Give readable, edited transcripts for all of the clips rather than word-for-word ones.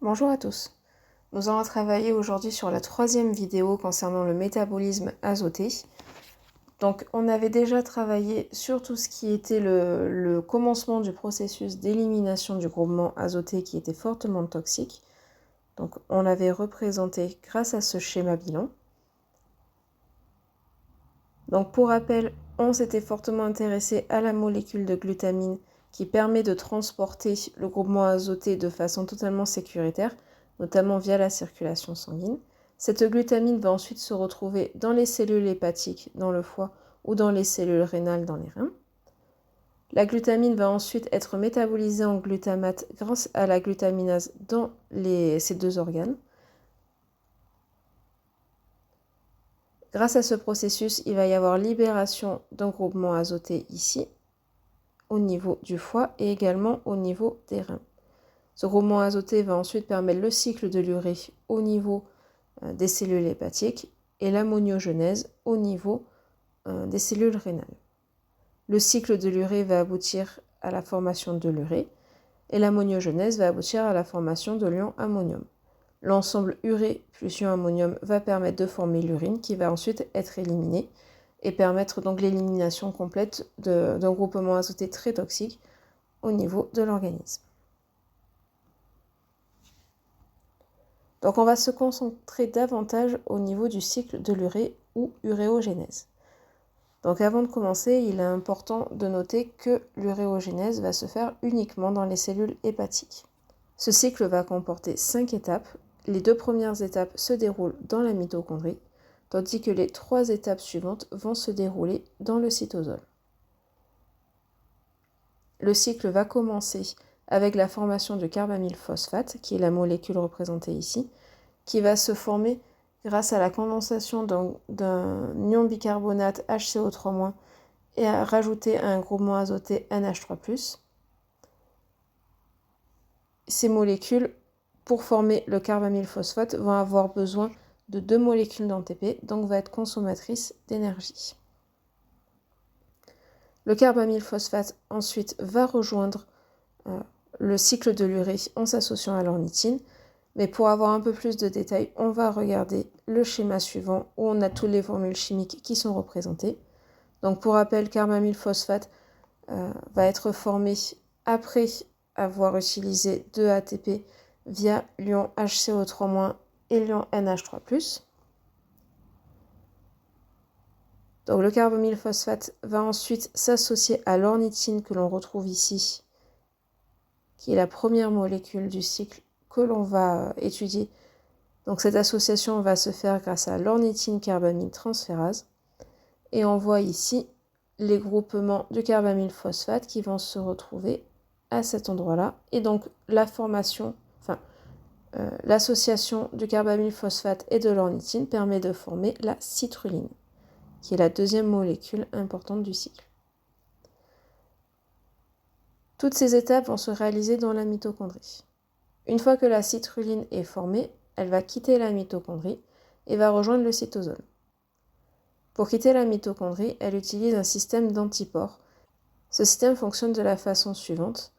Bonjour à tous. Nous allons travailler aujourd'hui sur la troisième vidéo concernant le métabolisme azoté. Donc on avait déjà travaillé sur tout ce qui était le commencement du processus d'élimination du groupement azoté qui était fortement toxique. Donc on l'avait représenté grâce à ce schéma bilan. Donc pour rappel, on s'était fortement intéressé à la molécule de glutamine qui permet de transporter le groupement azoté de façon totalement sécuritaire, notamment via la circulation sanguine. Cette glutamine va ensuite se retrouver dans les cellules hépatiques, dans le foie, ou dans les cellules rénales, dans les reins. La glutamine va ensuite être métabolisée en glutamate grâce à la glutaminase dans ces deux organes. Grâce à ce processus, il va y avoir libération d'un groupement azoté ici, au niveau du foie et également au niveau des reins. Ce groupement azoté va ensuite permettre le cycle de l'urée au niveau des cellules hépatiques et l'ammoniogénèse au niveau des cellules rénales. Le cycle de l'urée va aboutir à la formation de l'urée et l'ammoniogénèse va aboutir à la formation de l'ion ammonium. L'ensemble urée plus ion ammonium va permettre de former l'urine qui va ensuite être éliminée et permettre donc l'élimination complète d'un groupement azoté très toxique au niveau de l'organisme. Donc on va se concentrer davantage au niveau du cycle de l'urée ou uréogénèse. Donc avant de commencer, il est important de noter que l'uréogénèse va se faire uniquement dans les cellules hépatiques. Ce cycle va comporter 5 étapes. Les 2 premières étapes se déroulent dans la mitochondrie, tandis que les 3 étapes suivantes vont se dérouler dans le cytosol. Le cycle va commencer avec la formation du carbamylphosphate, qui est la molécule représentée ici, qui va se former grâce à la condensation d'un ion bicarbonate HCO3- et à rajouter un groupement azoté NH3+. Ces molécules, pour former le carbamylphosphate, vont avoir besoin de 2 molécules d'ATP, donc va être consommatrice d'énergie. Le carbamylphosphate ensuite va rejoindre le cycle de l'urée en s'associant à l'ornithine, mais pour avoir un peu plus de détails, on va regarder le schéma suivant où on a toutes les formules chimiques qui sont représentées. Donc pour rappel, carbamylphosphate va être formé après avoir utilisé 2 ATP via l'ion HCO3- et l'ion NH3+. Donc le carbamylphosphate va ensuite s'associer à l'ornithine que l'on retrouve ici, qui est la première molécule du cycle que l'on va étudier. Donc cette association va se faire grâce à l'ornithine carbamyltransférase. Et on voit ici les groupements du carbamylphosphate qui vont se retrouver à cet endroit-là. Et donc l'association du carbamylphosphate et de l'ornithine permet de former la citruline, qui est la deuxième molécule importante du cycle. Toutes ces étapes vont se réaliser dans la mitochondrie. Une fois que la citruline est formée, elle va quitter la mitochondrie et va rejoindre le cytosol. Pour quitter la mitochondrie, elle utilise un système d'antiports. Ce système fonctionne de la façon suivante.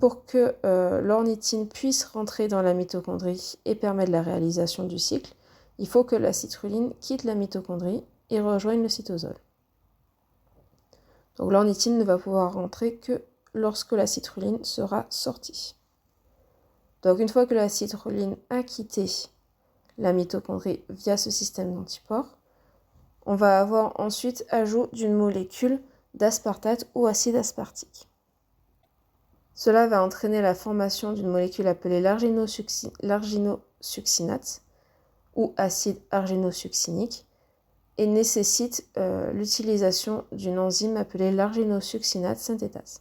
Pour que l'ornithine puisse rentrer dans la mitochondrie et permettre la réalisation du cycle, il faut que la citruline quitte la mitochondrie et rejoigne le cytosol. Donc l'ornithine ne va pouvoir rentrer que lorsque la citruline sera sortie. Donc une fois que la citruline a quitté la mitochondrie via ce système d'antiports, on va avoir ensuite ajout d'une molécule d'aspartate ou acide aspartique. Cela va entraîner la formation d'une molécule appelée l'arginosuccinate ou acide arginosuccinique et nécessite l'utilisation d'une enzyme appelée l'arginosuccinate synthétase.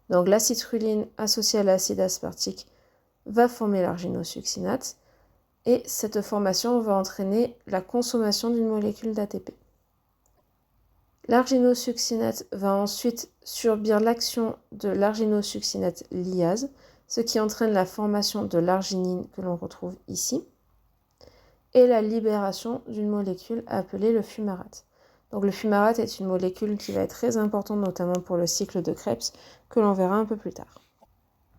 Donc la citruline associée à l'acide aspartique va former l'arginosuccinate et cette formation va entraîner la consommation d'une molécule d'ATP. L'arginosuccinate va ensuite subir l'action de l'arginosuccinate lyase, ce qui entraîne la formation de l'arginine que l'on retrouve ici, et la libération d'une molécule appelée le fumarate. Donc le fumarate est une molécule qui va être très importante, notamment pour le cycle de Krebs, que l'on verra un peu plus tard.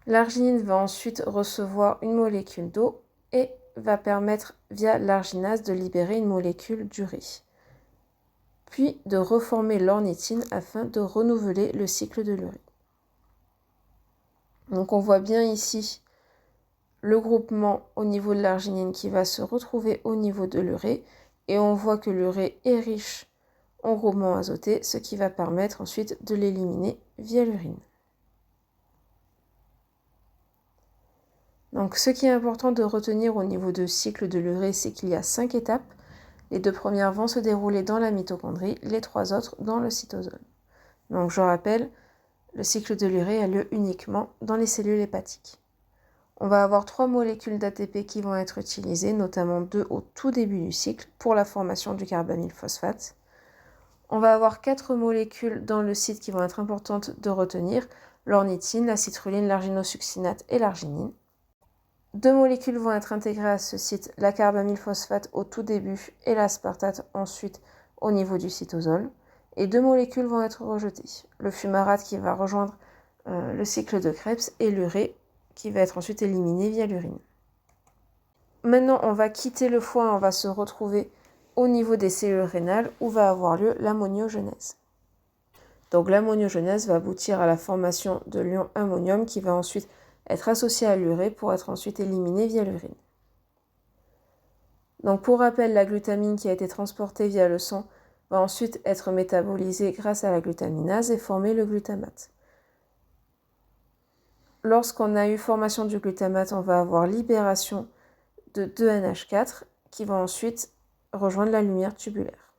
L'arginine va ensuite recevoir une molécule d'eau et va permettre via l'arginase de libérer une molécule d'urée, puis de reformer l'ornithine afin de renouveler le cycle de l'urée. Donc on voit bien ici le groupement au niveau de l'arginine qui va se retrouver au niveau de l'urée, et on voit que l'urée est riche en groupements azotés, ce qui va permettre ensuite de l'éliminer via l'urine. Donc ce qui est important de retenir au niveau du cycle de l'urée, c'est qu'il y a 5 étapes. Les 2 premières vont se dérouler dans la mitochondrie, les 3 autres dans le cytosol. Donc je rappelle, le cycle de l'urée a lieu uniquement dans les cellules hépatiques. On va avoir 3 molécules d'ATP qui vont être utilisées, notamment 2 au tout début du cycle pour la formation du carbamylphosphate. On va avoir 4 molécules dans le site qui vont être importantes de retenir, l'ornithine, la citrulline, l'arginosuccinate et l'arginine. 2 molécules vont être intégrées à ce site, la carbamylphosphate au tout début et l'aspartate ensuite au niveau du cytosol. Et 2 molécules vont être rejetées, le fumarate qui va rejoindre le cycle de Krebs et l'urée qui va être ensuite éliminé via l'urine. Maintenant, on va quitter le foie, on va se retrouver au niveau des cellules rénales où va avoir lieu l'ammoniogénèse. Donc l'ammoniogénèse va aboutir à la formation de l'ion ammonium qui va ensuite être associé à l'urée pour être ensuite éliminé via l'urine. Donc pour rappel, la glutamine qui a été transportée via le sang va ensuite être métabolisée grâce à la glutaminase et former le glutamate. Lorsqu'on a eu formation du glutamate, on va avoir libération de 2NH4 qui va ensuite rejoindre la lumière tubulaire.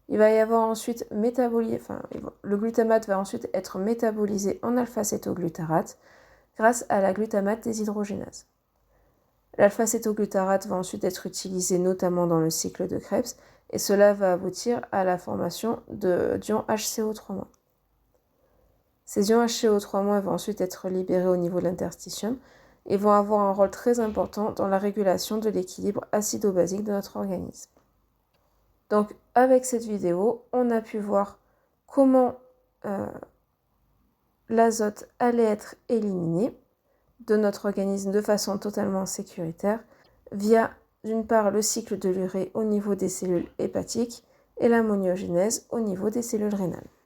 Il va y avoir ensuite le glutamate va ensuite être métabolisé en alpha-cétoglutarate grâce à la glutamate déshydrogénase. L'alpha-cétoglutarate va ensuite être utilisé notamment dans le cycle de Krebs et cela va aboutir à la formation d'ions HCO3-. Ces ions HCO3- vont ensuite être libérés au niveau de l'interstitium et vont avoir un rôle très important dans la régulation de l'équilibre acido-basique de notre organisme. Donc avec cette vidéo, on a pu voir comment l'azote allait être éliminé de notre organisme de façon totalement sécuritaire via d'une part le cycle de l'urée au niveau des cellules hépatiques et l'ammoniogénèse au niveau des cellules rénales.